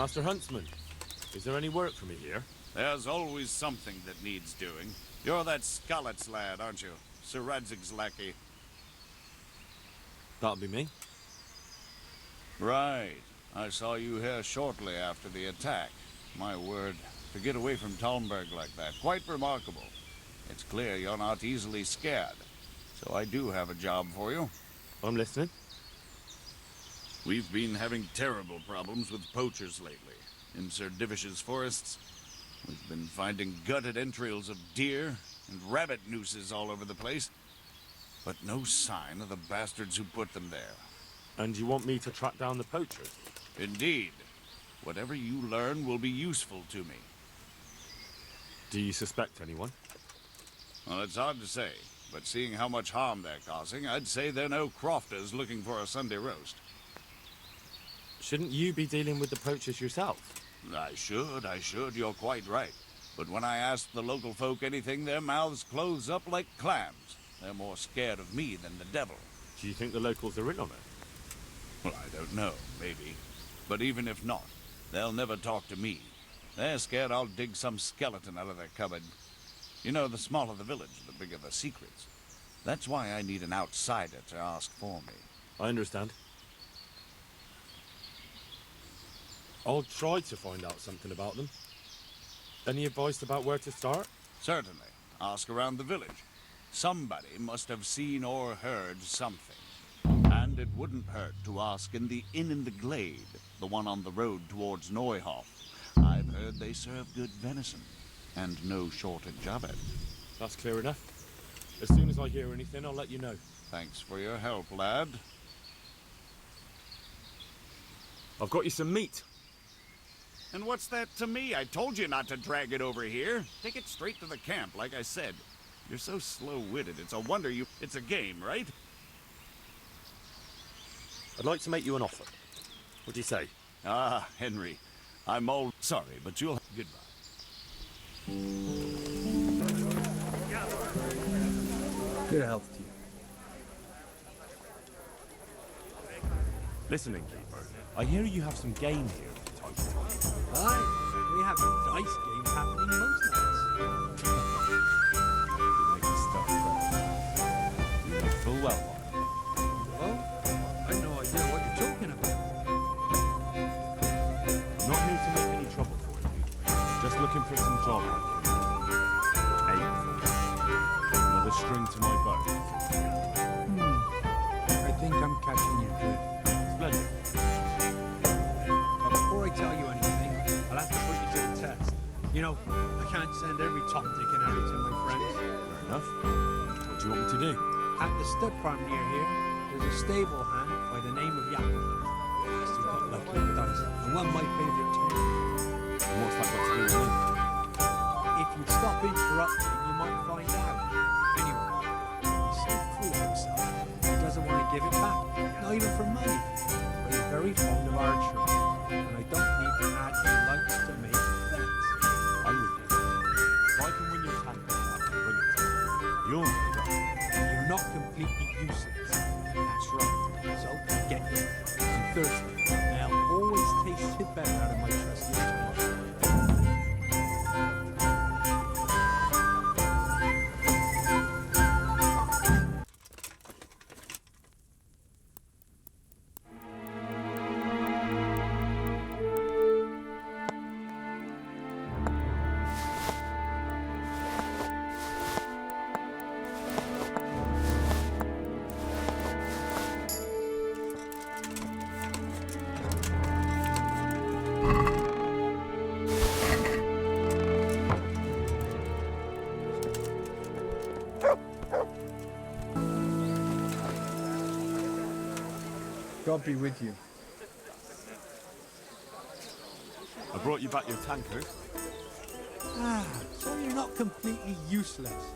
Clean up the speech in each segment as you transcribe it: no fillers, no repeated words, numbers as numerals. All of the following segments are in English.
Master Huntsman, is there any work for me here? There's always something that needs doing. You're that Scarlet's lad, aren't you? Sir Radzig's lackey. That'll be me. Right. I saw you here shortly after the attack. My word, to get away from Talmberg like that, quite remarkable. It's clear you're not easily scared. So I do have a job for you. I'm listening. We've been having terrible problems with poachers lately. In Sir Divish's forests, we've been finding gutted entrails of deer and rabbit nooses all over the place. But no sign of the bastards who put them there. And you want me to track down the poachers? Indeed. Whatever you learn will be useful to me. Do you suspect anyone? Well, it's hard to say, but seeing how much harm they're causing, I'd say they're no crofters looking for a Sunday roast. Shouldn't you be dealing with the poachers yourself? I should, you're quite right. But when I ask the local folk anything, their mouths close up like clams. They're more scared of me than the devil. Do you think the locals are in on it? Well, I don't know, maybe. But even if not, they'll never talk to me. They're scared I'll dig some skeleton out of their cupboard. You know, the smaller the village, the bigger the secrets. That's why I need an outsider to ask for me. I understand. I'll try to find out something about them. Any advice about where to start? Certainly. Ask around the village. Somebody must have seen or heard something. And it wouldn't hurt to ask in the inn in the glade, the one on the road towards Neuhof. I've heard they serve good venison, and no shortage of it. That's clear enough. As soon as I hear anything, I'll let you know. Thanks for your help, lad. I've got you some meat. And what's that to me? I told you not to drag it over here. Take it straight to the camp, like I said. You're so slow-witted, it's a wonder you... It's a game, right? I'd like to make you an offer. What do you say? Ah, Henry. I'm all sorry, but you'll... Goodbye. Good health to you. Listen, innkeeper. I hear you have some game here from time to time. Aye, we have dice games happening most nights. You're making stuff, brother. You know full well. Well, I have no idea what you're talking about. I'm not here to make any trouble for you. Just looking for some job work. Aim for another string to my bow. I think I'm catching your drift. Splendid. But before I tell you anything, I'll have to put you to the test. You know, I can't send every Tom, Dick and Harry to my friends. Fair enough. What do you want me to do? At the stud farm near here, there's a stable hand by the name of Jakob. Still got lucky with dice, and one of my favourite terms. And what's that got to do with me? If you'd stop interrupting, you might find out. Anyway, he's so full of himself, he doesn't want to give it back, not even for money. But he's very fond of archery, and I don't need to add he likes to make bets. I'm with you. If I can win your tank, bring it to me. You'll know that. You're not completely useless. That's right. So, get it. I'm thirsty, and I'll always taste it better out of my trusty tomato. God be with you. I brought you back your tankard. So you're not completely useless.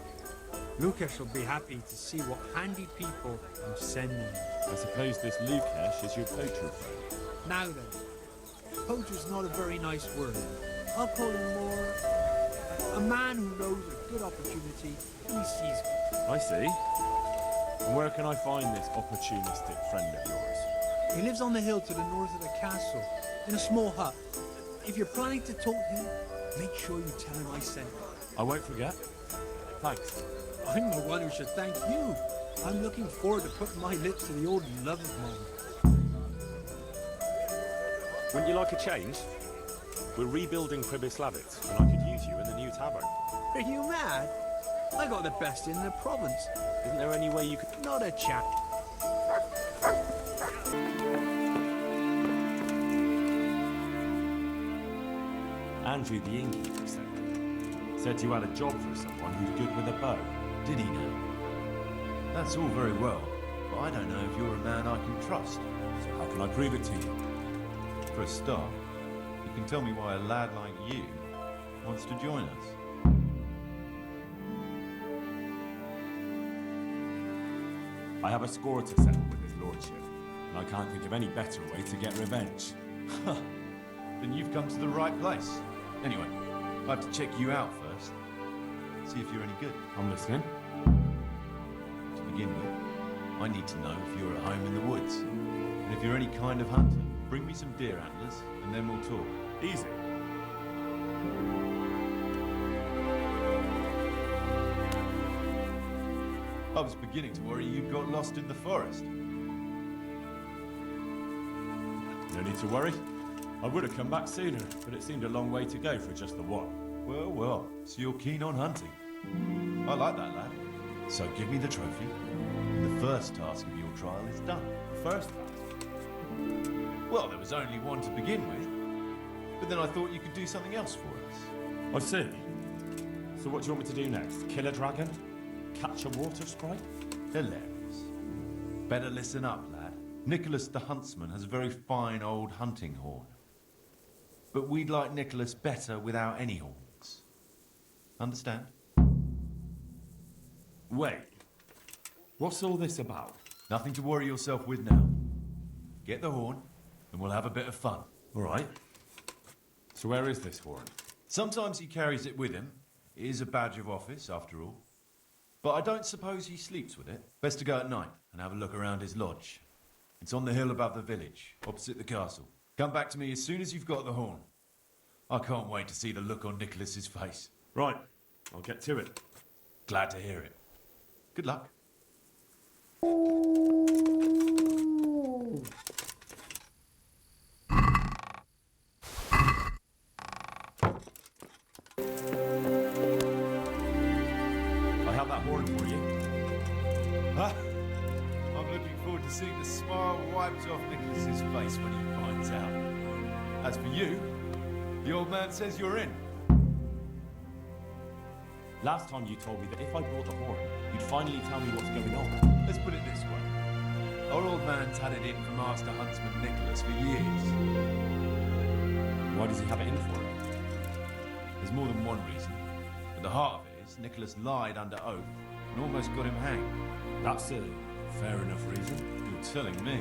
Lucas will be happy to see what handy people I'm sending you. I suppose this Lukesh is your poacher friend. Now then, poacher's not a very nice word. I'll call him more a man who knows a good opportunity when he sees one. I see. And where can I find this opportunistic friend of yours? He lives on the hill to the north of the castle, in a small hut. if you're planning to talk to him, make sure you tell him I sent you. I won't forget. Thanks. I'm the one who should thank you. I'm looking forward to putting my lips to the old love of mine. Wouldn't you like a change? We're rebuilding Pribyslavitz, and I could use you in the new tavern. Are you mad? I got the best in the province. Isn't there any way you could... Not a chance. Andrew the innkeeper said you had a job for someone who's good with a bow. Did he now? That's all very well, but I don't know if you're a man I can trust. So how can I prove it to you? For a start, you can tell me why a lad like you wants to join us. I have a score to settle with his lordship, and I can't think of any better way to get revenge. Then you've come to the right place. Anyway, I have to check you out first. See if you're any good. I'm listening. To begin with, I need to know if you're at home in the woods. And if you're any kind of hunter, bring me some deer antlers, and then we'll talk. Easy. I was beginning to worry you got lost in the forest. No need to worry. I would have come back sooner, but it seemed a long way to go for just the one. Well, well, so you're keen on hunting. I like that, lad. So give me the trophy. The first task of your trial is done. First task. Well, there was only one to begin with. But then I thought you could do something else for us. I see. So what do you want me to do next? Kill a dragon? Catch a water sprite? Hilarious. Better listen up, lad. Nicholas the Huntsman has a very fine old hunting horn. But we'd like Nicholas better without any horns. Understand? Wait. What's all this about? Nothing to worry yourself with now. Get the horn, and we'll have a bit of fun. All right. So where is this horn? Sometimes he carries it with him. It is a badge of office, after all. But I don't suppose he sleeps with it. Best to go at night and have a look around his lodge. It's on the hill above the village, opposite the castle. Come back to me as soon as you've got the horn. I can't wait to see the look on Nicholas's face. Right. I'll get to it. Glad to hear it. Good luck. I have that horn for you. Huh? I'm looking forward to seeing the smile wiped off Nicholas's face when he finds out. As for you, the old man says you're in. Last time you told me that if I brought the horn, you'd finally tell me what's going on. Let's put it this way. Our old man's had it in for Master Huntsman Nicholas for years. Why does he have it in for him? There's more than one reason. But the heart of it is Nicholas lied under oath and almost got him hanged. That's a fair enough reason. You're telling me.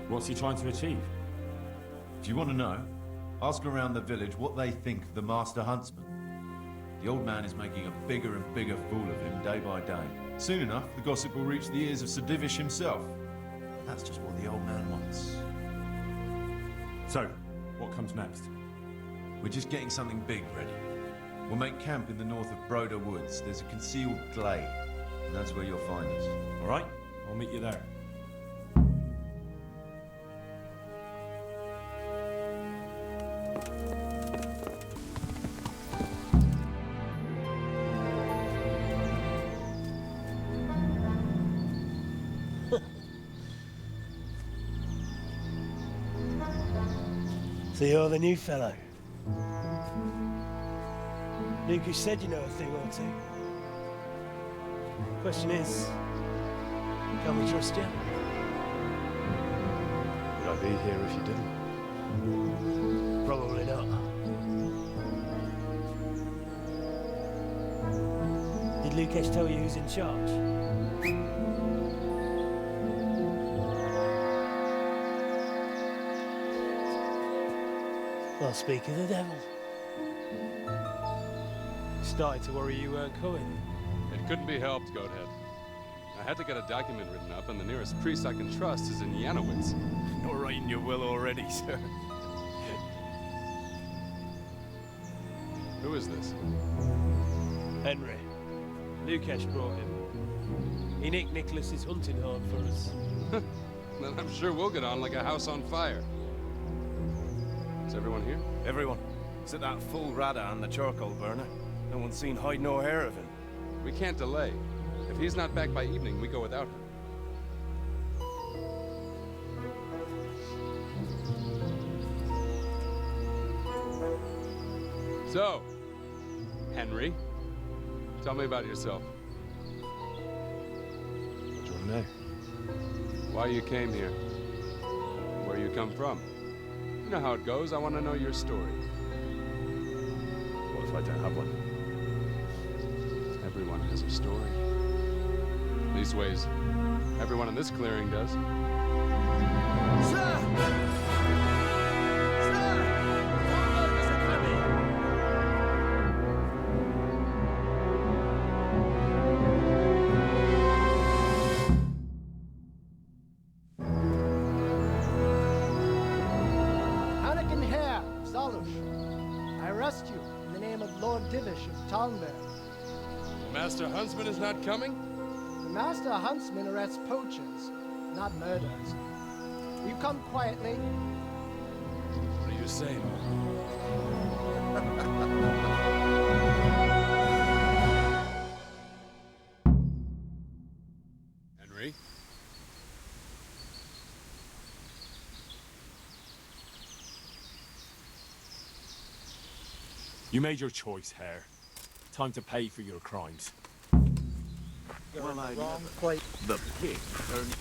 What's he trying to achieve? If you want to know, ask around the village what they think of the Master Huntsman. The old man is making a bigger and bigger fool of him day by day. Soon enough, the gossip will reach the ears of Sir Divish himself. That's just what the old man wants. So, what comes next? We're just getting something big ready. We'll make camp in the north of Broder Woods. There's a concealed glade, and that's where you'll find us. All right, I'll meet you there. So you're the new fellow. Lucas said you know a thing or two. Question is, can we trust you? Would I be here if you didn't? Probably not. Did Lucas tell you who's in charge? Well, speak of the devil. Started to worry you weren't coming. It couldn't be helped, Goathead. I had to get a document written up, and the nearest priest I can trust is in Janowitz. You're writing your will already, sir. Who is this? Henry. Lukesh brought him. He nicked Nicholas's hunting horn for us. Then I'm sure we'll get on like a house on fire. Is everyone here? Everyone. Except that fool Rada and the charcoal burner. No one's seen hide nor hair of him. We can't delay. If he's not back by evening, we go without him. So, Henry, tell me about yourself. What do you want to know? Why you came here. Where you come from. You know how it goes. I want to know your story. What if I don't have one? Everyone has a story. Leastways, everyone in this clearing does. Anakin Hare, Zalush, I arrest you in the name of Lord Divish of Talnberg. The Master Huntsman is not coming? The Master Huntsman arrests poachers, not murderers. You come quietly. What are you saying? Henry? You made your choice, Hare. Time to pay for your crimes. Well, I Wrong place. The pig turned.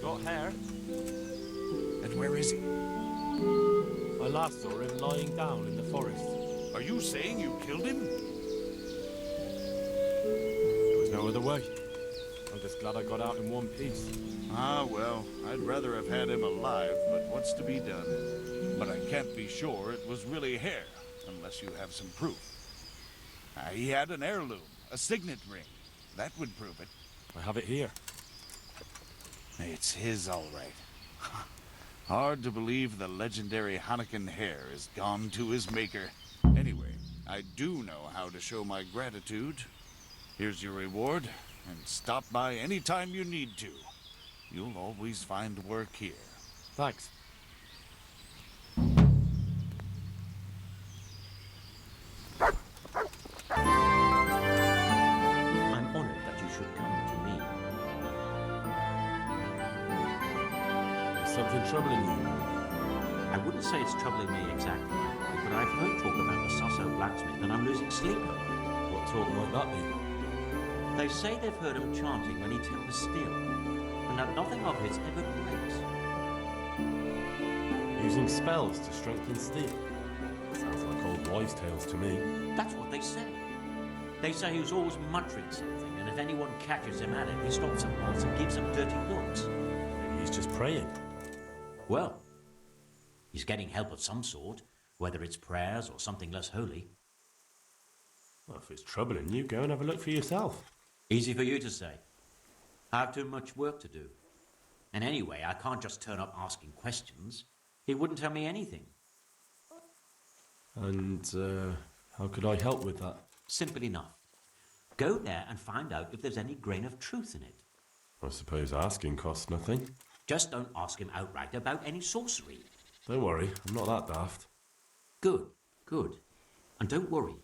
Got Hare? And where is he? I last saw him lying down in the forest. Are you saying you killed him? There was no other way. I'm just glad I got out in one piece. Ah, well, I'd rather have had him alive, but what's to be done? But I can't be sure it was really Hare, unless you have some proof. He had an heirloom, a signet ring. That would prove it. I have it here. It's his, all right. Hard to believe the legendary Hanakin Hare is gone to his maker. Anyway, I do know how to show my gratitude. Here's your reward, and stop by any time you need to. You'll always find work here. Thanks. I'm honored that you should come to me. Is something troubling you? I wouldn't say it's troubling me exactly, but I've heard talk about the Susso blacksmith and I'm losing sleep over it. What talk might that be? They say they've heard him chanting when he tempers steel, and that nothing of his ever breaks. Using spells to strengthen steel. Sounds like old wives' tales to me. That's what they say. They say he was always muttering something, and if anyone catches him at it, he stops at once and gives them dirty looks. Maybe he's just praying. Well, he's getting help of some sort, whether it's prayers or something less holy. Well, if it's troubling you, go and have a look for yourself. Easy for you to say. I have too much work to do. And anyway, I can't just turn up asking questions. He wouldn't tell me anything. And, how could I help with that? Simple enough. Go there and find out if there's any grain of truth in it. I suppose asking costs nothing. Just don't ask him outright about any sorcery. Don't worry, I'm not that daft. Good, good. And don't worry.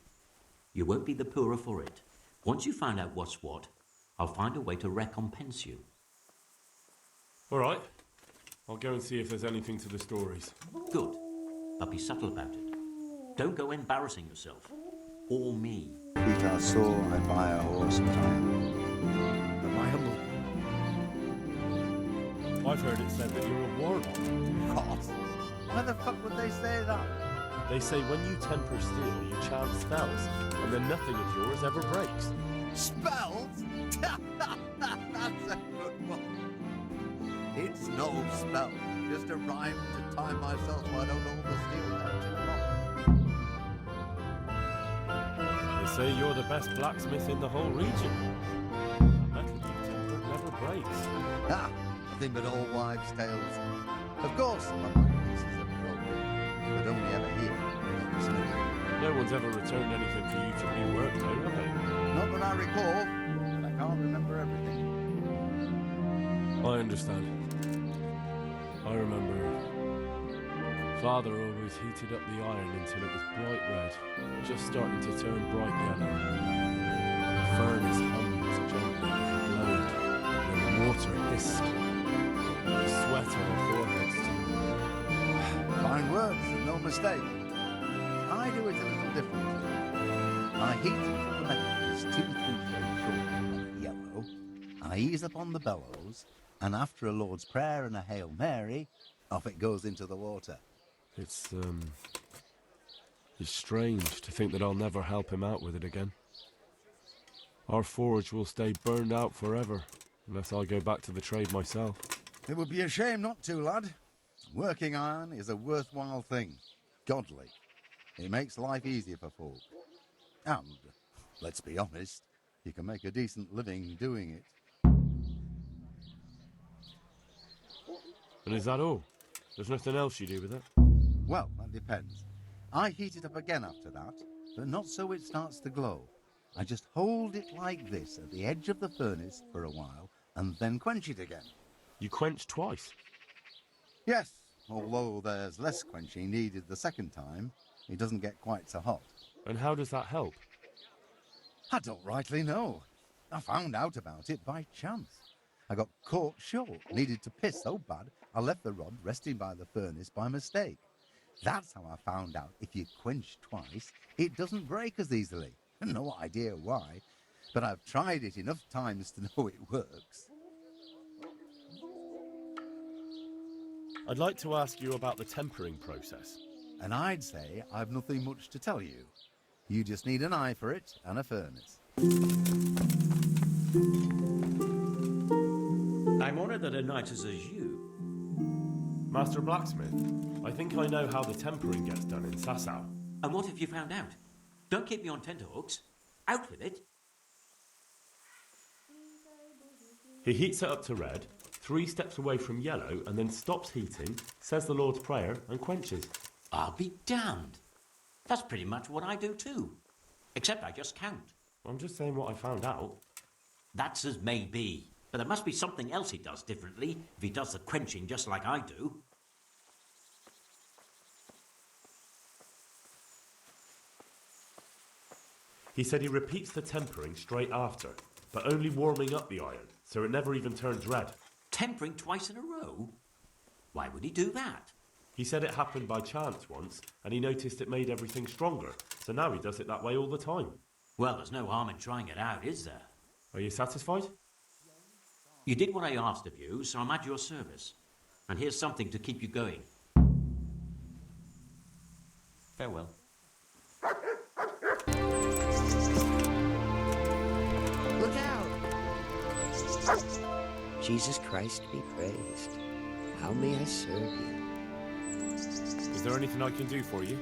You won't be the poorer for it. Once you find out what's what, I'll find a way to recompense you. All right. I'll go and see if there's anything to the stories. Good. But be subtle about it. Don't go embarrassing yourself. Or me. Peter saw I buy a horse, but my humble... I've heard it said that you're a warlock. What? Why the fuck would they say that? They say when you temper steel, you chant spells, and then nothing of yours ever breaks. Spells? That's a good one. It's no spell, just a rhyme to time myself so I don't hold the steel down too long. They say you're the best blacksmith in the whole region. Metal you temper never breaks. Ah, nothing but old wives' tales. Of course, some of my pieces are broken, but only ever here. No one's ever returned anything for you to rework, though, have they? Not that I recall, but I can't remember everything. I understand. I remember Father always heated up the iron until it was bright red, just starting to turn bright yellow. The furnace hummed gently and glowed, and the water hissed. The sweat on our foreheads too. Fine words, no mistake. I do it a little differently. I heat until the metal is 2 3 shades short of yellow. I ease up on the bellows, and after a Lord's Prayer and a Hail Mary, off it goes into the water. It's strange to think that I'll never help him out with it again. Our forge will stay burned out forever, unless I go back to the trade myself. It would be a shame not to, lad. Working iron is a worthwhile thing. Godly. It makes life easier for folk. And, let's be honest, you can make a decent living doing it. And is that all? There's nothing else you do with it? Well, that depends. I heat it up again after that, but not so it starts to glow. I just hold it like this at the edge of the furnace for a while, and then quench it again. You quench twice? Yes, although there's less quenching needed the second time, it doesn't get quite so hot. And how does that help? I don't rightly know. I found out about it by chance. I got caught short, needed to piss so bad, I left the rod resting by the furnace by mistake. That's how I found out if you quench twice, it doesn't break as easily. No idea why, but I've tried it enough times to know it works. I'd like to ask you about the tempering process. And I'd say I've nothing much to tell you. You just need an eye for it and a furnace. I'm honored that a knight as you. Master Blacksmith, I think I know how the tempering gets done in Sasau. And what have you found out? Don't keep me on tenterhooks. Out with it. He heats it up to red, 3 steps away from yellow, and then stops heating, says the Lord's Prayer, and quenches. I'll be damned. That's pretty much what I do too. Except I just count. I'm just saying what I found out. That's as may be. But there must be something else he does differently if he does the quenching just like I do. He said he repeats the tempering straight after, but only warming up the iron, so it never even turns red. Tempering twice in a row? Why would he do that? He said it happened by chance once, and he noticed it made everything stronger, so now he does it that way all the time. Well, there's no harm in trying it out, is there? Are you satisfied? You did what I asked of you, so I'm at your service. And here's something to keep you going. Farewell. Look out! Jesus Christ be praised. How may I serve you? Is there anything I can do for you?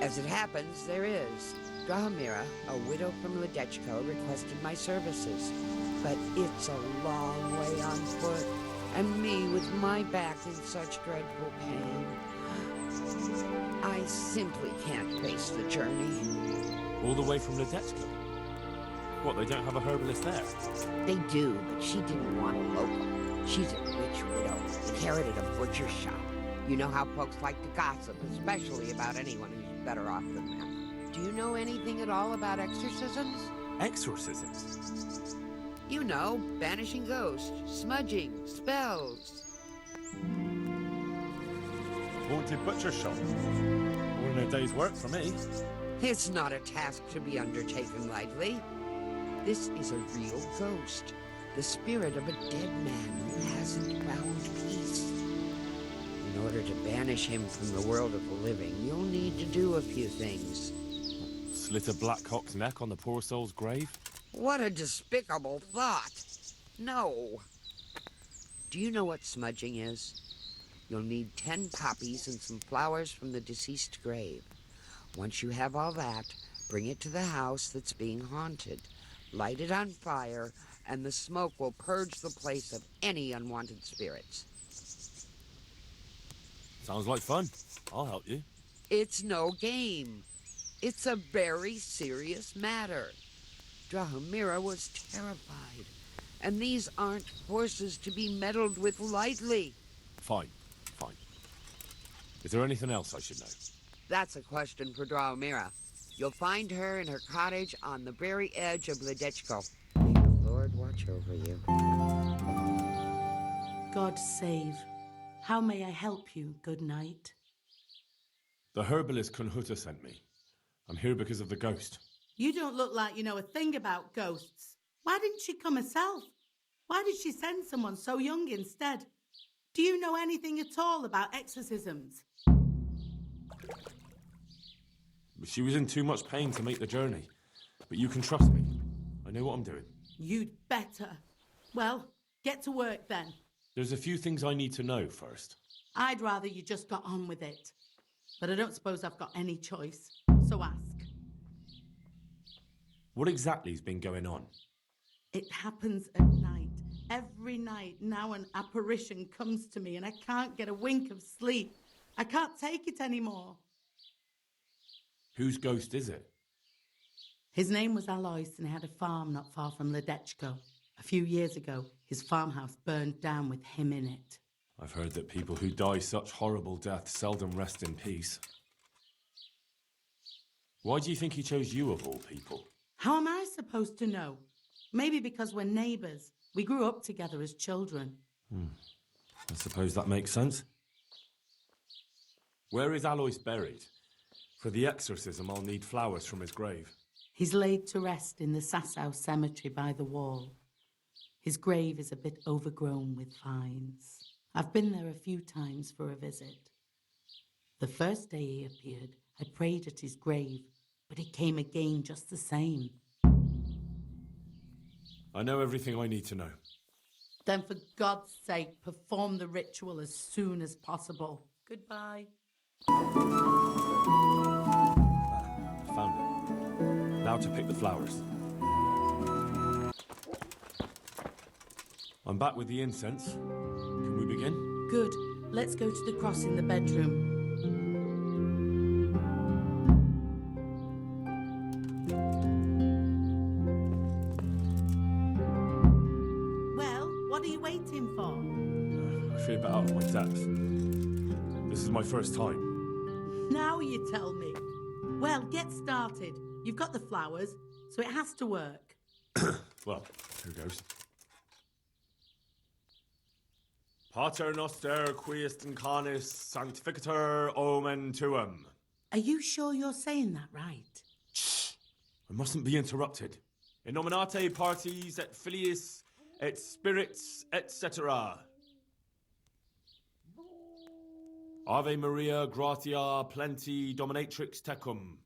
As it happens, there is. Drahomira, a widow from Ledechko, requested my services. But it's a long way on foot, and me with my back in such dreadful pain. I simply can't face the journey. All the way from Ledechko? What, they don't have a herbalist there? They do, but she didn't want a local. She's a rich widow, inherited a butcher shop. You know how folks like to gossip, especially about anyone who's better off than them. Do you know anything at all about exorcisms? Exorcisms? You know, banishing ghosts, smudging, spells. haunted butcher shop. More than a day's work for me. It's not a task to be undertaken lightly. This is a real ghost, the spirit of a dead man who hasn't found peace. In order to banish him from the world of the living, you'll need to do a few things. Slit a black cock's neck on the poor soul's grave? What a despicable thought. No. Do you know what smudging is? You'll need 10 poppies and some flowers from the deceased grave. Once you have all that, bring it to the house that's being haunted. Light it on fire, and the smoke will purge the place of any unwanted spirits. Sounds like fun. I'll help you. It's no game. It's a very serious matter. Drahomira was terrified, and these aren't forces to be meddled with lightly. Fine. Is there anything else I should know? That's a question for Drahomira. You'll find her in her cottage on the very edge of Ledechko. May the Lord watch over you. God save. How may I help you, good knight? The herbalist Kunhuta sent me. I'm here because of the ghost. You don't look like you know a thing about ghosts. Why didn't she come herself? Why did she send someone so young instead? Do you know anything at all about exorcisms? She was in too much pain to make the journey. But you can trust me. I know what I'm doing. You'd better. Well, get to work then. There's a few things I need to know first. I'd rather you just got on with it. But I don't suppose I've got any choice. So ask. What exactly's been going on? It happens at night. Every night now an apparition comes to me and I can't get a wink of sleep. I can't take it anymore. Whose ghost is it? His name was Alois and he had a farm not far from Ledechko. A few years ago, his farmhouse burned down with him in it. I've heard that people who die such horrible deaths seldom rest in peace. Why do you think he chose you of all people? How am I supposed to know? Maybe because we're neighbours. We grew up together as children. I suppose that makes sense. Where is Alois buried? For the exorcism, I'll need flowers from his grave. He's laid to rest in the Sasau cemetery by the wall. His grave is a bit overgrown with vines. I've been there a few times for a visit. The first day he appeared, I prayed at his grave, but he came again just the same. I know everything I need to know. Then for God's sake, perform the ritual as soon as possible. Goodbye. Found it. Now to pick the flowers. I'm back with the incense. Can we begin? Good. Let's go to the cross in the bedroom. Well, what are you waiting for? I feel a bit out of my depth. This is my first time. Now you tell me. Well, get started. You've got the flowers, so it has to work. Well, here goes. Pater noster quiest incarnis sanctificator omen tuum. Are you sure you're saying that right? Shh! I mustn't be interrupted. In nominate parties et filiis et spirits etc. Ave Maria gratia plenti dominatrix tecum.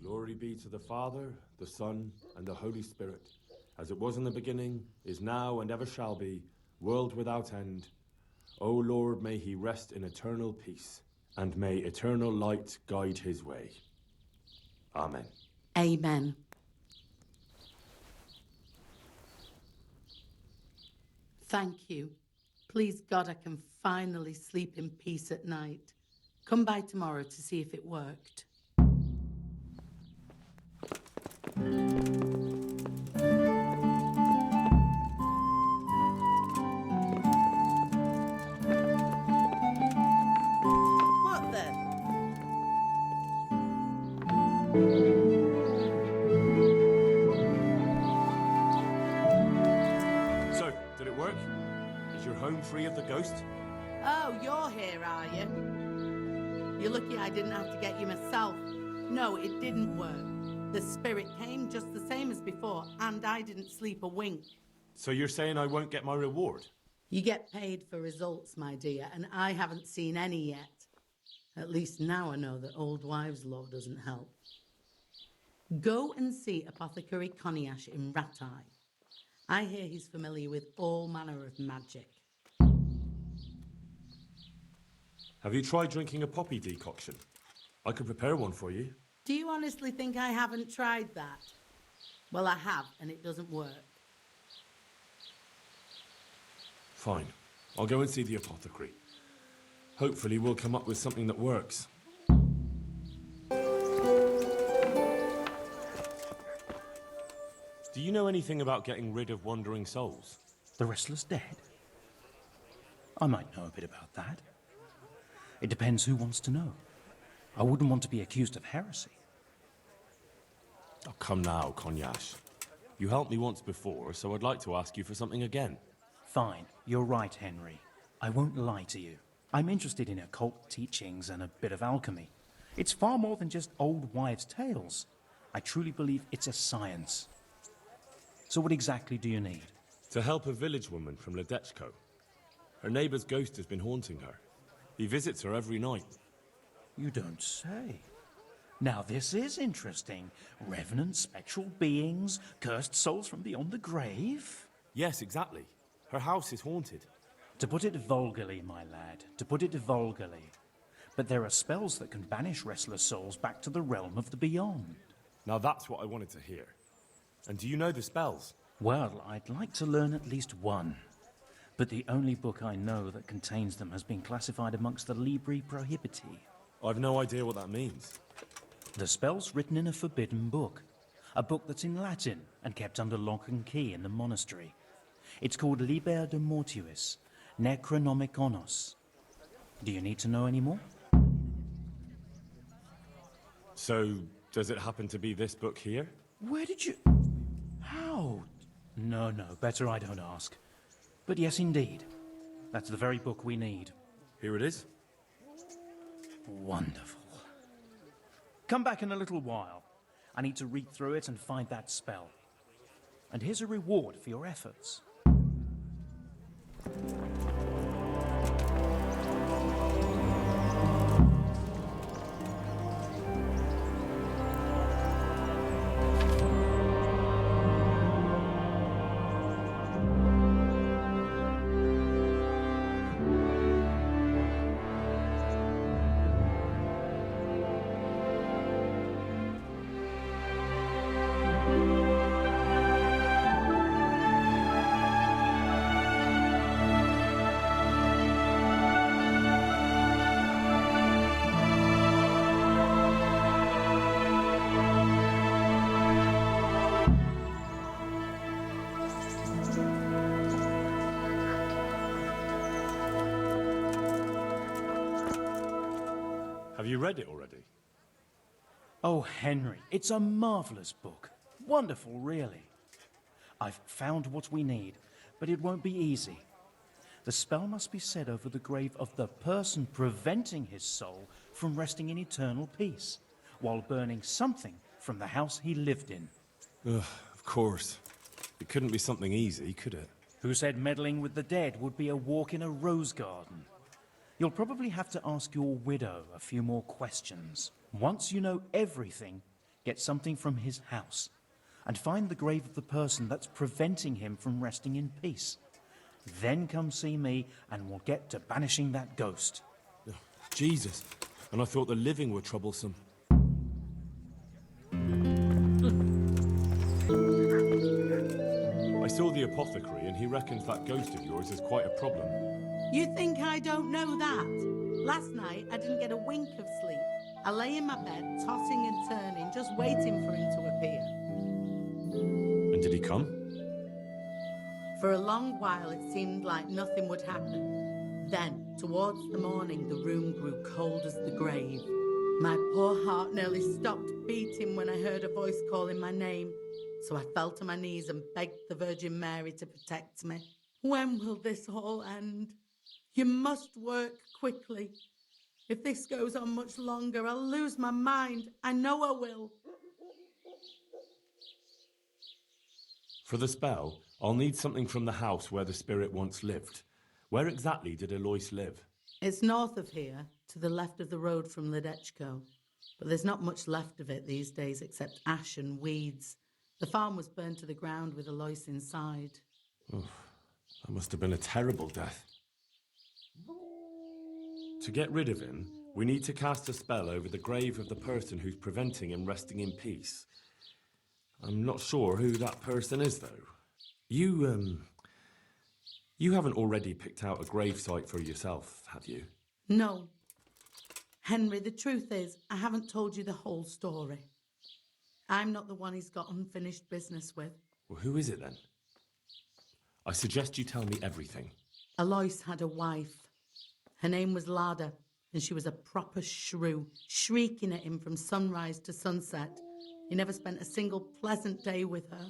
Glory be to the Father, the Son, and the Holy Spirit, as it was in the beginning, is now, and ever shall be, world without end. O Lord, may he rest in eternal peace, and may eternal light guide his way. Amen. Amen. Thank you. Please God, I can finally sleep in peace at night. Come by tomorrow to see if it worked. What then? home free of the ghost? Oh, you're here, are you? You're lucky I didn't have to get you myself. No, it didn't work. The spirit came just the same as before, and I didn't sleep a wink. So you're saying I won't get my reward? You get paid for results, my dear, and I haven't seen any yet. At least now I know that old wives' law doesn't help. Go and see Apothecary Coniash in Ratai. I hear he's familiar with all manner of magic. Have you tried drinking a poppy decoction? I could prepare one for you. Do you honestly think I haven't tried that? Well, I have, and it doesn't work. Fine. I'll go and see the apothecary. Hopefully we'll come up with something that works. Do you know anything about getting rid of wandering souls? The restless dead? I might know a bit about that. It depends who wants to know. I wouldn't want to be accused of heresy. Oh, come now, Cognash. You helped me once before, so I'd like to ask you for something again. Fine, you're right, Henry. I won't lie to you. I'm interested in occult teachings and a bit of alchemy. It's far more than just old wives' tales. I truly believe it's a science. So what exactly do you need? To help a village woman from Ledechko. Her neighbour's ghost has been haunting her. He visits her every night. You don't say. Now this is interesting. Revenant spectral beings, cursed souls from beyond the grave? Yes, exactly. Her house is haunted. To put it vulgarly, my lad, to put it vulgarly. But there are spells that can banish restless souls back to the realm of the beyond. Now that's what I wanted to hear. And do you know the spells? Well, I'd like to learn at least one. But the only book I know that contains them has been classified amongst the Libri Prohibiti. I've no idea what that means. The spell's written in a forbidden book. A book that's in Latin and kept under lock and key in the monastery. It's called Liber de Mortuis, Necronomiconos. Do you need to know any more? So, does it happen to be this book here? Where did you... How? No, better I don't ask. But yes, indeed. That's the very book we need. Here it is. Wonderful. Come back in a little while. I need to read through it and find that spell. And here's a reward for your efforts. Have you read it already? Oh, Henry, it's a marvelous book. Wonderful, really. I've found what we need, but it won't be easy. The spell must be said over the grave of the person preventing his soul from resting in eternal peace, while burning something from the house he lived in. Ugh, of course. It couldn't be something easy, could it? Who said meddling with the dead would be a walk in a rose garden? You'll probably have to ask your widow a few more questions. Once you know everything, get something from his house, and find the grave of the person that's preventing him from resting in peace. Then come see me, and we'll get to banishing that ghost. Oh, Jesus, and I thought the living were troublesome. I saw the apothecary, and he reckons that ghost of yours is quite a problem. You think I don't know that? Last night, I didn't get a wink of sleep. I lay in my bed, tossing and turning, just waiting for him to appear. And did he come? For a long while, it seemed like nothing would happen. Then, towards the morning, the room grew cold as the grave. My poor heart nearly stopped beating when I heard a voice calling my name. So I fell to my knees and begged the Virgin Mary to protect me. When will this all end? You must work quickly. If this goes on much longer, I'll lose my mind. I know I will. For the spell, I'll need something from the house where the spirit once lived. Where exactly did Alois live? It's north of here, to the left of the road from Ledechko. But there's not much left of it these days except ash and weeds. The farm was burned to the ground with Alois inside. Oof, that must have been a terrible death. To get rid of him, we need to cast a spell over the grave of the person who's preventing him resting in peace. I'm not sure who that person is, though. You haven't already picked out a gravesite for yourself, have you? No. Henry, the truth is, I haven't told you the whole story. I'm not the one he's got unfinished business with. Well, who is it then? I suggest you tell me everything. Alois had a wife. Her name was Lada, and she was a proper shrew, shrieking at him from sunrise to sunset. He never spent a single pleasant day with her.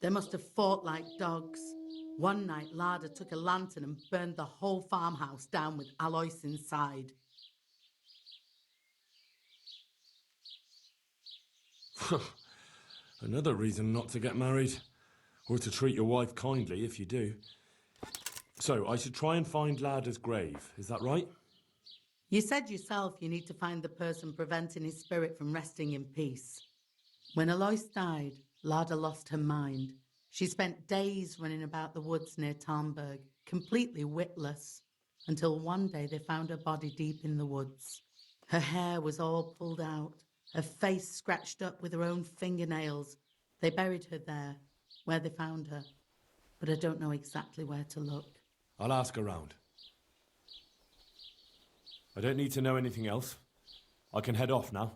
They must have fought like dogs. One night, Lada took a lantern and burned the whole farmhouse down with Alois inside. Another reason not to get married. Or to treat your wife kindly if you do. So, I should try and find Lada's grave, is that right? You said yourself you need to find the person preventing his spirit from resting in peace. When Alois died, Lada lost her mind. She spent days running about the woods near Tarnberg, completely witless, until one day they found her body deep in the woods. Her hair was all pulled out, her face scratched up with her own fingernails. They buried her there, where they found her, but I don't know exactly where to look. I'll ask around. I don't need to know anything else. I can head off now.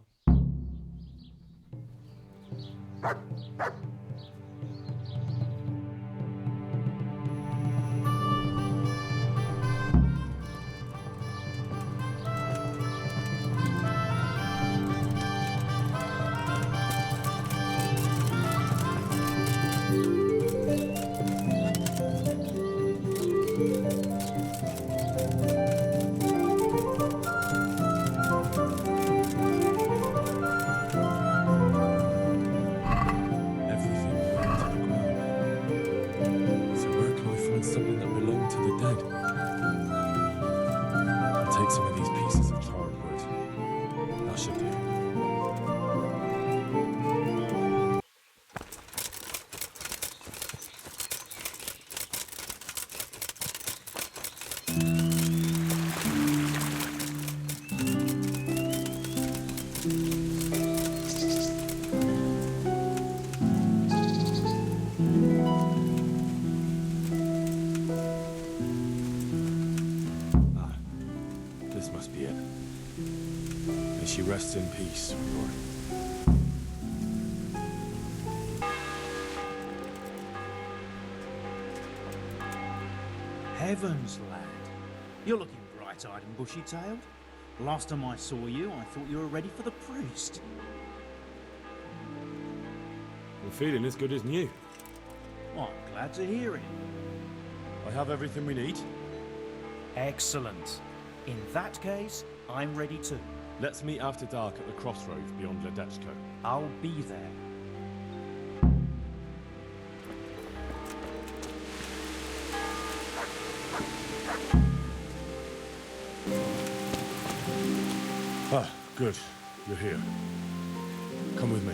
Rest in peace, Lord. Heavens, lad. You're looking bright-eyed and bushy-tailed. Last time I saw you, I thought you were ready for the priest. I'm feeling as good as new. Well, I'm glad to hear it. I have everything we need. Excellent. In that case, I'm ready too. Let's meet after dark at the crossroads beyond Ledechko. I'll be there. Ah, good. You're here. Come with me.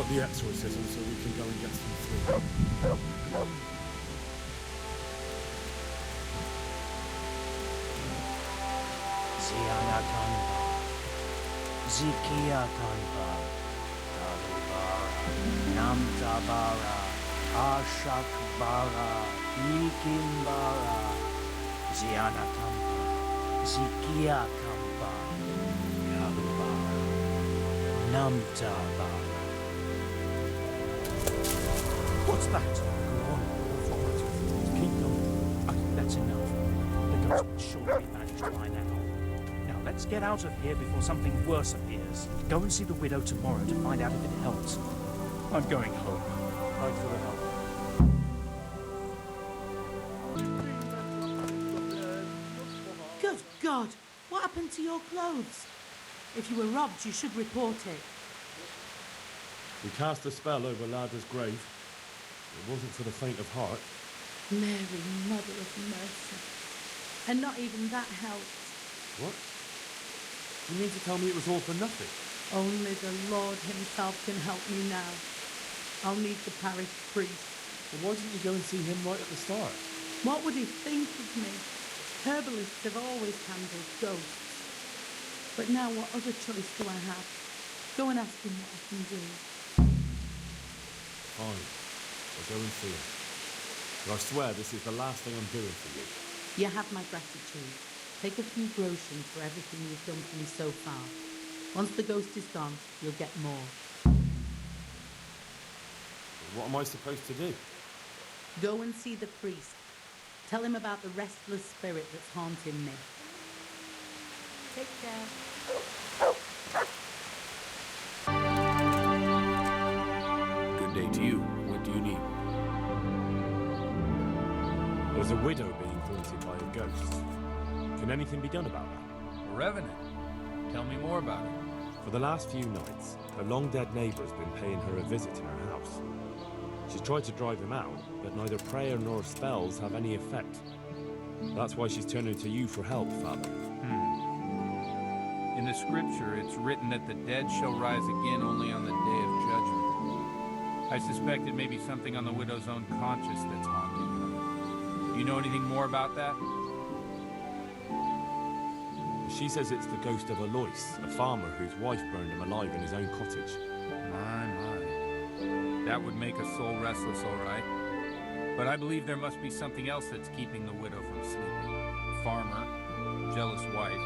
got the exorcism, so we can go and get some sleep. Ziana Kanba, Zikia Kanba, Dalubara, Namtabara, Ashakbara, Ikimbara, Ziana Kanba, Zikia Kanba, Dalubara, Namtabara. What's that? Go on. Keep going. I think that's enough. The ghost will surely be managed by now. Now, let's get out of here before something worse appears. Go and see the widow tomorrow to find out if it helps. I'm going home. Thanks for the help. Good God! What happened to your clothes? If you were robbed, you should report it. We cast a spell over Lada's grave. It wasn't for the faint of heart. Mary, Mother of Mercy. And not even that helped. What? You mean to tell me it was all for nothing? Only the Lord himself can help me now. I'll need the parish priest. Well, why didn't you go and see him right at the start? What would he think of me? Herbalists have always handled ghosts. But now what other choice do I have? Go and ask him what I can do. Fine. I'll go and see him. But I swear this is the last thing I'm doing for you. You have my gratitude. Take a few groshens for everything you've done for me so far. Once the ghost is gone, you'll get more. What am I supposed to do? Go and see the priest. Tell him about the restless spirit that's haunting me. Take care. Good day to you. What do you need? There's a widow being haunted by a ghost. Can anything be done about that? A revenant? Tell me more about it. For the last few nights, her long-dead neighbour's been paying her a visit in her house. She's tried to drive him out, but neither prayer nor spells have any effect. That's why she's turning to you for help, Father. In the scripture, it's written that the dead shall rise again only on the day of judgment. I suspect it may be something on the widow's own conscience that's haunting her. Do you know anything more about that? She says it's the ghost of Alois, a farmer whose wife burned him alive in his own cottage. My. That would make a soul restless, all right. But I believe there must be something else that's keeping the widow from sleeping. A farmer, jealous wife.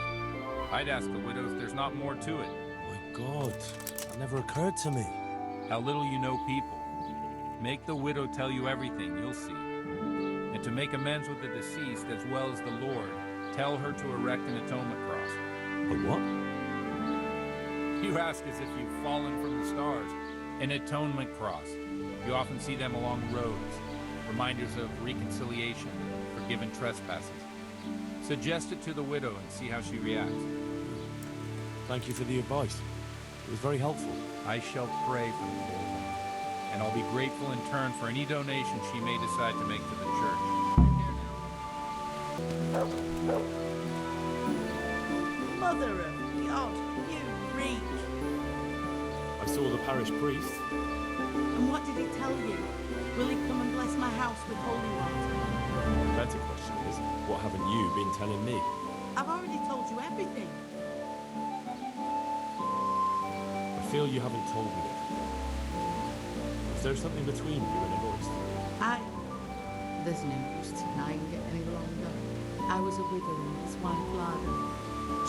I'd ask the widow if there's not more to it. My God, that never occurred to me. How little you know people. Make the widow tell you everything, you'll see. And to make amends with the deceased as well as the Lord, tell her to erect an atonement cross. A what? You ask as if you've fallen from the stars. An atonement cross. You often see them along roads. Reminders of reconciliation, forgiven trespasses. Suggest it to the widow and see how she reacts. Thank you for the advice. It was very helpful. I shall pray for the poor woman, and I'll be grateful in turn for any donation she may decide to make to the church. Mother of God, you reek! I saw the parish priest. And what did he tell you? Will he come and bless my house with holy water? The better question is, what haven't you been telling me? I've already told you everything. I feel you haven't told me everything. Is there something between you and Alois? There's no use denying it any longer. I was a widow and his wife Lada.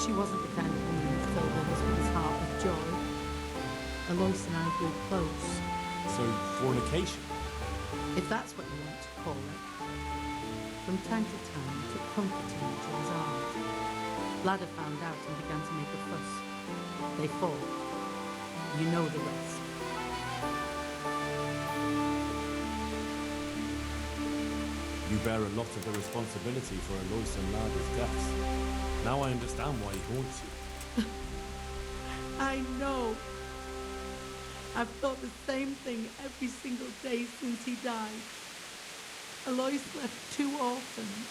She wasn't the kind of woman who filled her husband's heart with joy. Alois and I grew close. So, fornication? If that's what you want to call it. From time to time, we took comfort in each other's arms. Lada found out and began to make a fuss. They fought. You know the rest. You bear a lot of the responsibility for Alois and Lada's deaths. Now I understand why he haunts you. I know. I've thought the same thing every single day since he died. Alois left 2 orphans.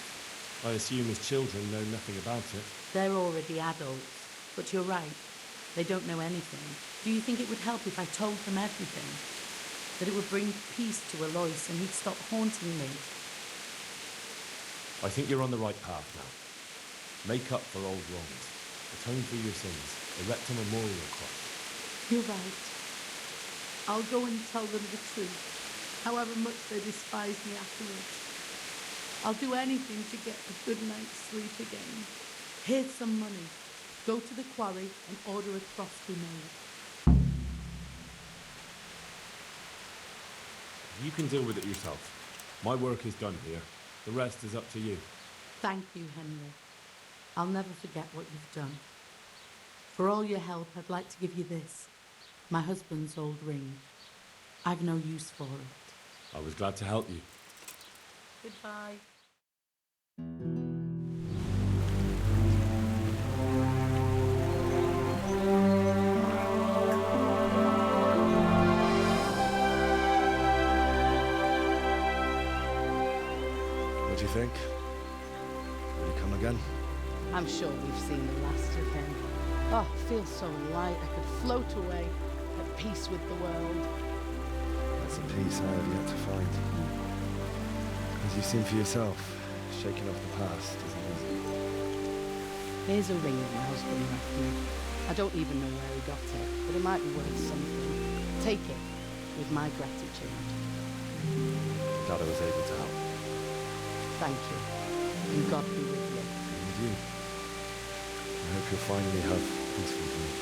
I assume his children know nothing about it. They're already adults, but you're right. They don't know anything. Do you think it would help if I told them everything? That it would bring peace to Alois and he'd stop haunting me? I think you're on the right path now. Make up for old wrongs. Atone for your sins. Erect a memorial cross. You're right. I'll go and tell them the truth, however much they despise me afterwards. I'll do anything to get a good night's sleep again. Here's some money. Go to the quarry and order a cross be made. You can deal with it yourself. My work is done here. The rest is up to you. Thank you, Henry. I'll never forget what you've done. For all your help, I'd like to give you this. My husband's old ring. I've no use for it. I was glad to help you. Goodbye. What do you think? Will he come again? I'm sure we've seen the last of him. Oh, I feel so light. I could float away, at peace with the world. That's a peace I have yet to find. As you've seen for yourself, shaking off the past isn't easy. Here's a ring that my husband left me. I don't even know where he got it, but it might be worth something. Take it, with my gratitude. Glad I was able to help. Thank you. And God be with you. And you. I hope you'll finally have peaceful dreams.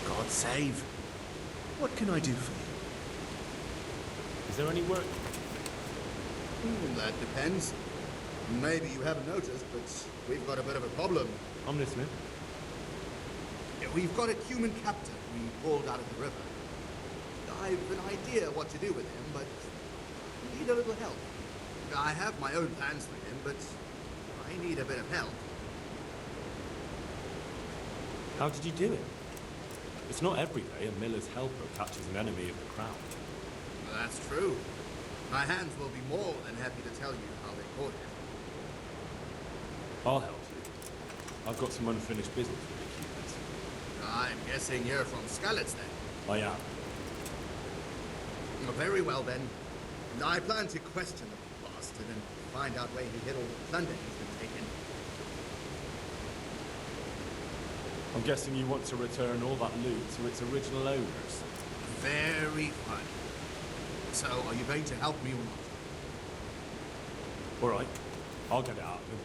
God save. What can I do for you? Is there any work? That depends. Maybe you haven't noticed, but we've got a bit of a problem. I'm listening. We've got a human captive we pulled out of the river. I've an idea what to do with him, but I need a little help. I have my own plans for him, but I need a bit of help. How did you do it? It's not every day a miller's helper catches an enemy of the crown. That's true. My hands will be more than happy to tell you how they caught him. I'll help you. I've got some unfinished business with the Cupid. I'm guessing you're from Skalitz then? I am. Very well then. I plan to question the bastard and find out where he hid all the plunder he's been taking. I'm guessing you want to return all that loot to its original owners. Very funny. So, are you going to help me or not? All right. I'll get it out of him.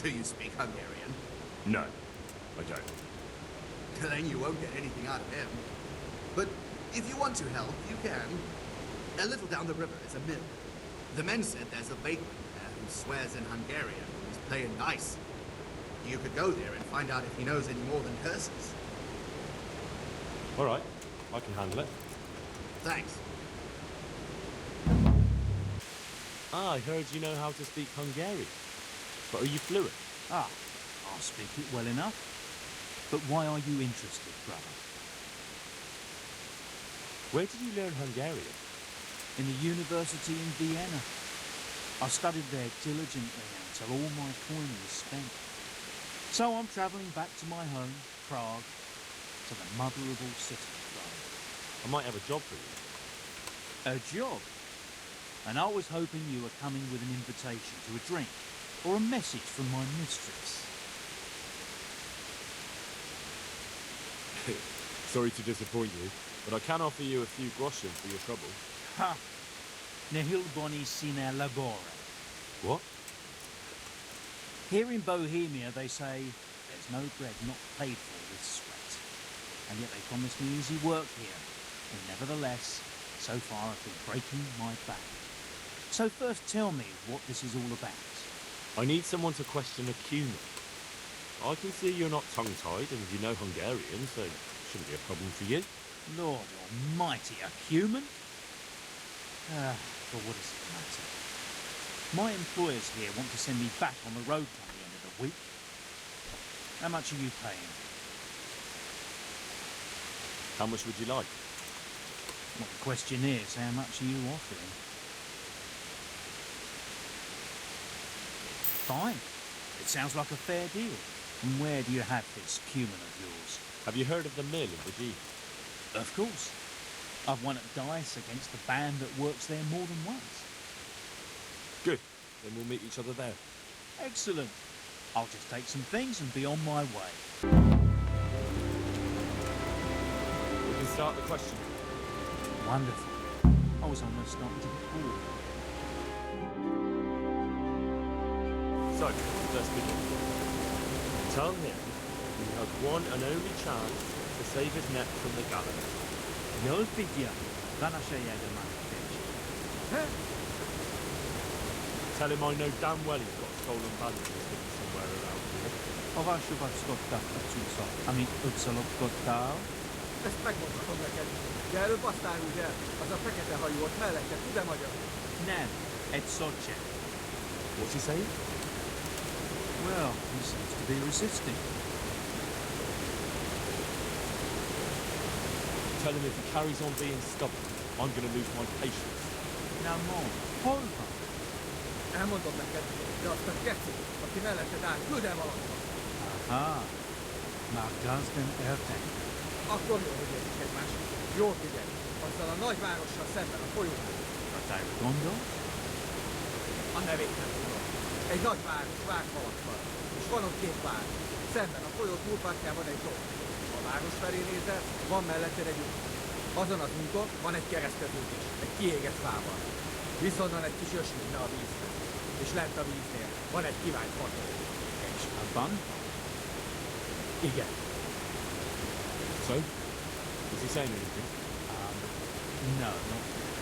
Do you speak Hungarian? No, I don't. Then you won't get anything out of him. But if you want to help, you can. A little down the river is a mill. The men said there's a vagrant there who swears in Hungarian and is playing dice. You could go there and find out if he knows any more than curses. All right. I can handle it. Thanks. I heard you know how to speak Hungarian. But are you fluent? Ah, I'll speak it well enough. But why are you interested, brother? Where did you learn Hungarian? In the university in Vienna. I studied there diligently until all my coin was spent. So I'm travelling back to my home, Prague, to the mother of all cities, brother. I might have a job for you. A job? And I was hoping you were coming with an invitation to a drink, or a message from my mistress. Sorry to disappoint you, but I can offer you a few groschen for your trouble. Ha! Nihil boni sine labore. What? Here in Bohemia they say there's no bread not paid for with sweat. And yet they promise me easy work here. And nevertheless, so far I've been breaking my back. So first tell me what this is all about. I need someone to question a cumin. I can see you're not tongue-tied and you know Hungarian, so it shouldn't be a problem for you. Lord almighty, a cumin? But what does it matter? My employers here want to send me back on the road by the end of the week. How much are you paying? How much would you like? Well, the question is, how much are you offering? Fine. It sounds like a fair deal. And where do you have this cumin of yours? Have you heard of the mill in Virginia? Of course. I've won at dice against the band that works there more than once. Good. Then we'll meet each other there. Excellent. I'll just take some things and be on my way. We can start the question. Wonderful. I was almost starting to get bored. So, let's begin. Tell him you have one and only chance to save his neck from the gallows. Tell him I know damn well he's got stolen valuables hidden somewhere around here. Ezt megmondhatom neked. De előbb azt áruld el, az a fekete hajú ott mellette, tud-e magyar? Nem, egy szocse. What's he saying? Well, he seems to be resisting. Tell him if he carries on being stubborn, I'm going to lose my patience. Now more. Holva. Elmondom neked, de azt a geci, aki melletted áll, küld el valahova. Aha. Már gazden eltek. Akkor jól figyelünk egymásra. Jól figyelj. Azzal a nagyvárossal szemben a folyón. A tájra gondol? A nevét nem tudom. Egy nagy város vágfalakkal. És van ott két vár. Szemben a folyó túlpartján van egy domb. A város felé nézel, van melletted egy út. Azon az úton van egy kereszteződés, egy kiégett fával. Viszonnan egy kis ösvénye a vízben. És lent a víznél van egy kivált fató. És abban? Igen. So? Is he saying anything? No, not really.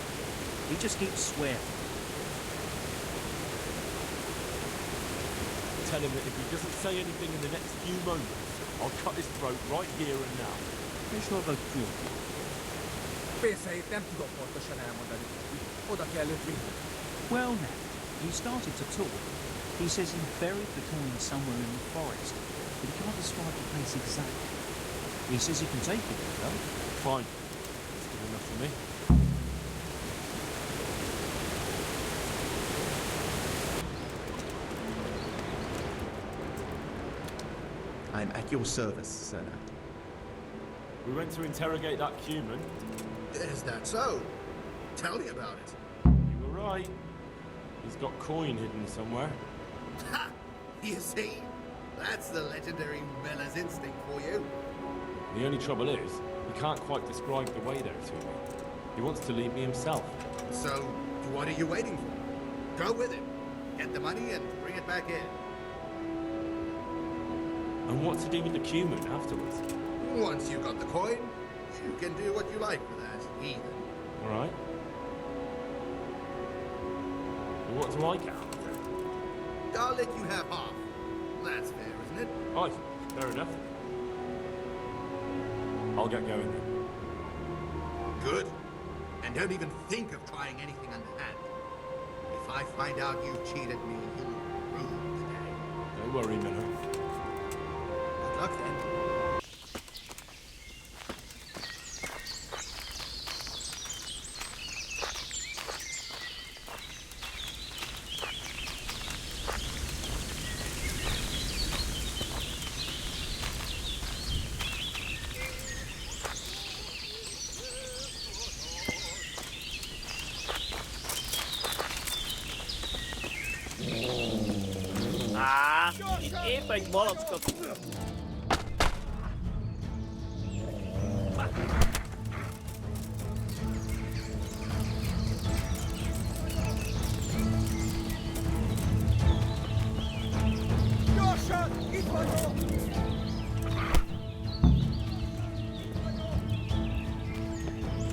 He just keeps swearing. Tell him that if he doesn't say anything in the next few moments, I'll cut his throat right here and now. És hova küld? Pénzeit nem tudom pontosan elmondani. Oda kell őt vinni. Well now, he started to talk. He says he buried the coin somewhere in the forest, but he can't describe the place exactly. He says he can take it there, though. Fine. That's good enough for me. I'm at your service, sir. We went to interrogate that human. Is that so? Tell me about it. You were right. He's got coin hidden somewhere. Ha! You see? That's the legendary Miller's instinct for you. The only trouble is, he can't quite describe the way there to me. He wants to lead me himself. So, what are you waiting for? Go with him. Get the money and bring it back in. And what to do with the cumin afterwards? Once you've got the coin, you can do what you like with that, heathen. All right. And what do I get out of it? I'll let you have half. That's fair, isn't it? Aye, fair enough. I'll get going then. Good. And don't even think of trying anything underhand. If I find out you cheated me, you'll rue the day. Don't worry, Miller. Good luck then. Épp egy malackot. Gyorsan! Itt vagyok!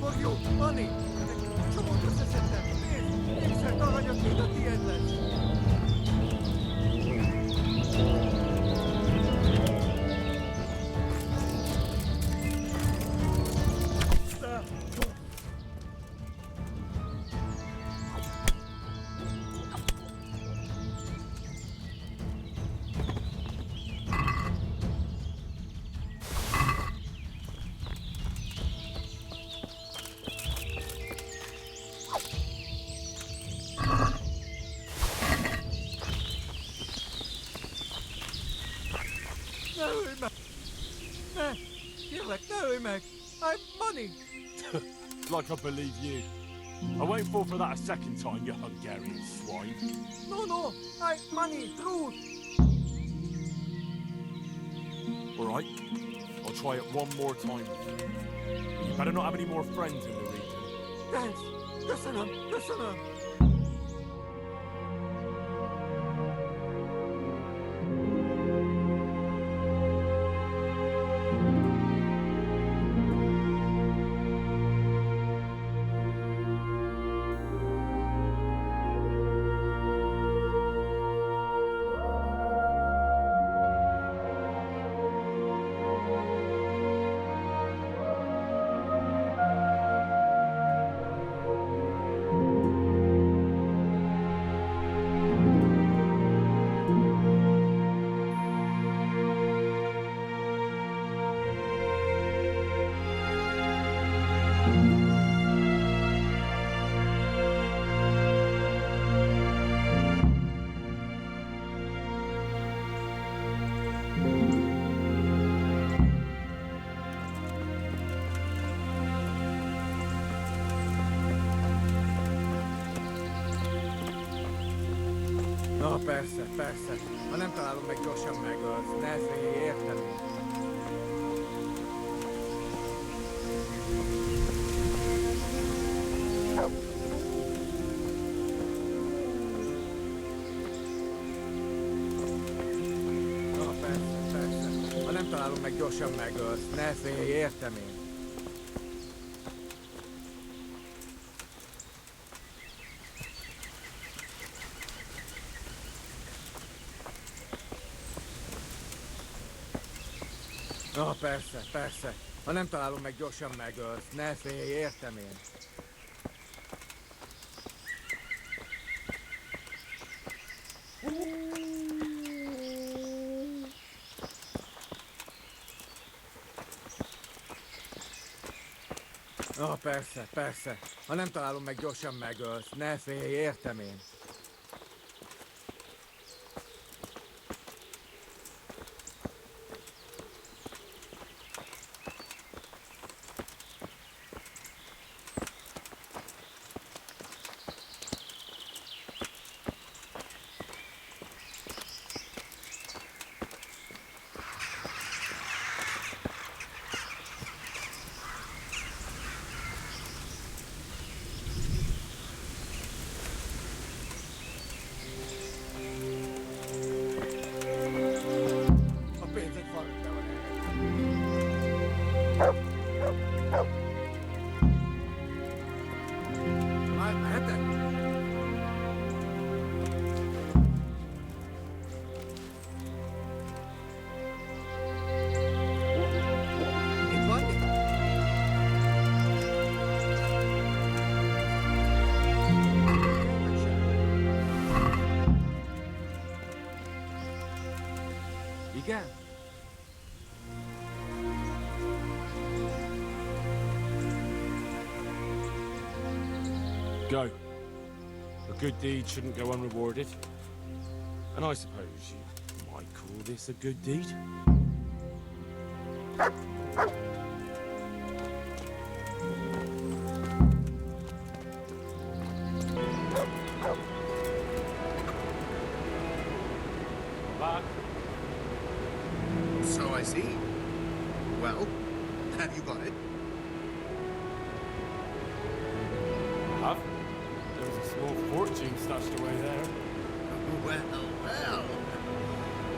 Fogjuk, Manni! Csomót összeszedtem! Nézd! Ékszert aranyat, mint a tiéd lesz! Kérlek, ne ölj meg! I'm money! Like I believe you. I won't fall for that a second time, you Hungarian swine. No, I money, truth! Alright, I'll try it one more time. You better not have any more friends in the region. Thanks! Köszönöm! Na persze. Ha nem találom meg, gyorsan megölsz. Ne félj, értem én. Na persze. Ha nem találom meg, gyorsan megölsz. Ne félj, értem én. Na persze. Ha nem találom meg, gyorsan megölsz. Ne félj, értem én. Na persze. Ha nem találom meg, gyorsan megölsz. Ne félj, értem én. Igen? Go. A good deed shouldn't go unrewarded. And I suppose you might call this a good deed? Back. So I see. Well, have you got it? Have? There was a small fortune stashed away there. Well.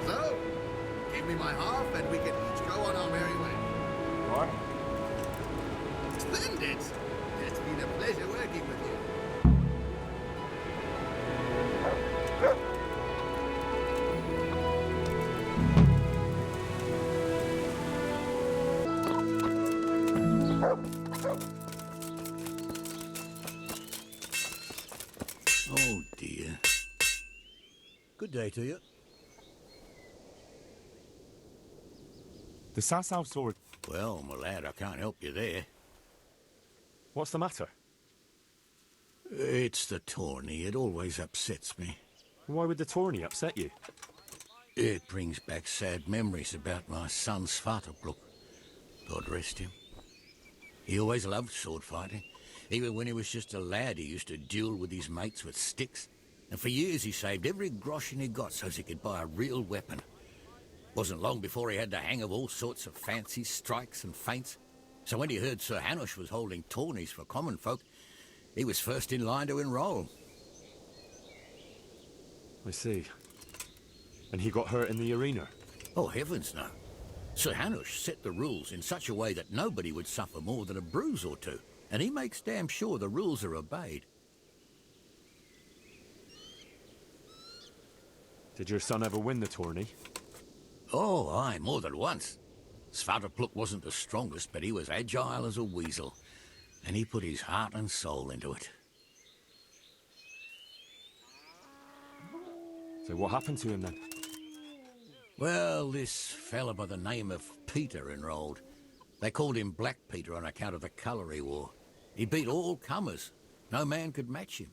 So, give me my half and we can each go on our merry way. What? Splendid! It's been a pleasure working with you. Oh, dear. Good day to you. The Sasau sword. Well, my lad, I can't help you there. What's the matter? It's the tourney. It always upsets me. Why would the tourney upset you? It brings back sad memories about my son's Vaterbluk. God rest him. He always loved sword fighting. Even when he was just a lad, he used to duel with his mates with sticks. And for years he saved every groschen he got so as he could buy a real weapon. Wasn't long before he had the hang of all sorts of fancy strikes and feints. So when he heard Sir Hanush was holding tourneys for common folk, he was first in line to enroll. I see. And he got hurt in the arena? Oh, heavens no. Sir Hanush set the rules in such a way that nobody would suffer more than a bruise or two. And he makes damn sure the rules are obeyed. Did your son ever win the tourney? Oh, aye, more than once. Svartalfluk wasn't the strongest, but he was agile as a weasel. And he put his heart and soul into it. So what happened to him then? Well, this fella by the name of Peter enrolled. They called him Black Peter on account of the colour he wore. He beat all comers. No man could match him.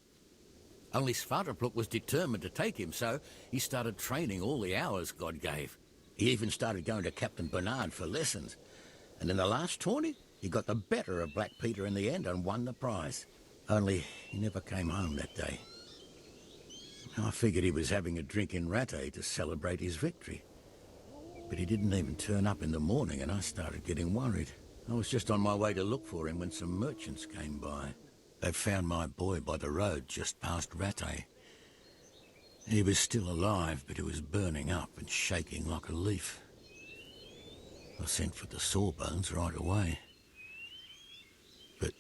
Only Svartalfluk was determined to take him, so he started training all the hours God gave. He even started going to Captain Bernard for lessons. And in the last tourney, he got the better of Black Peter in the end and won the prize. Only he never came home that day. I figured he was having a drink in Rattay to celebrate his victory. But he didn't even turn up in the morning, and I started getting worried. I was just on my way to look for him when some merchants came by. They found my boy by the road just past Rattay. He was still alive, but he was burning up and shaking like a leaf. I sent for the sawbones right away. But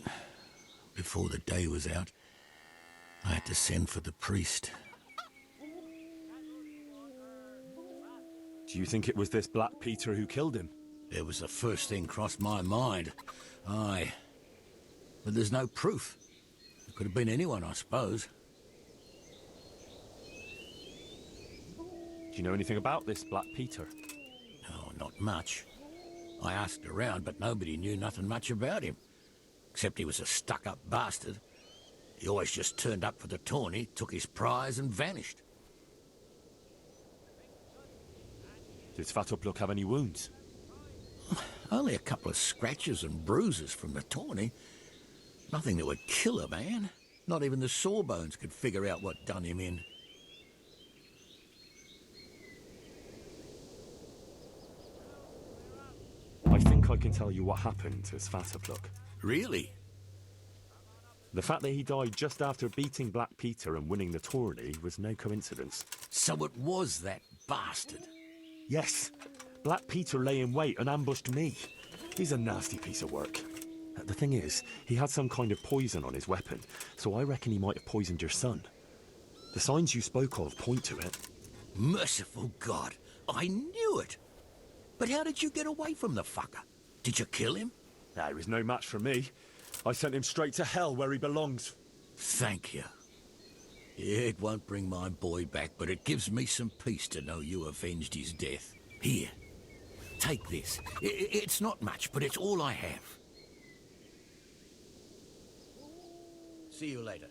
before the day was out, I had to send for the priest. Do you think it was this Black Peter who killed him? It was the first thing crossed my mind. Aye. But there's no proof. It could have been anyone, I suppose. Do you know anything about this Black Peter? Oh, not much. I asked around, but nobody knew nothing much about him. Except he was a stuck-up bastard. He always just turned up for the tourney, took his prize and vanished. Did Svartalfluk have any wounds? Only a couple of scratches and bruises from the tourney. Nothing that would kill a man. Not even the sawbones could figure out what done him in. I think I can tell you what happened to Svartalfluk. Really? The fact that he died just after beating Black Peter and winning the tourney was no coincidence. So it was that bastard? Yes. Black Peter lay in wait and ambushed me. He's a nasty piece of work. The thing is, he had some kind of poison on his weapon, so I reckon he might have poisoned your son. The signs you spoke of point to it. Merciful God, I knew it! But how did you get away from the fucker? Did you kill him? Nah, he was no match for me. I sent him straight to hell where he belongs. Thank you. It won't bring my boy back, but it gives me some peace to know you avenged his death. Here, take this. It's not much, but it's all I have. See you later.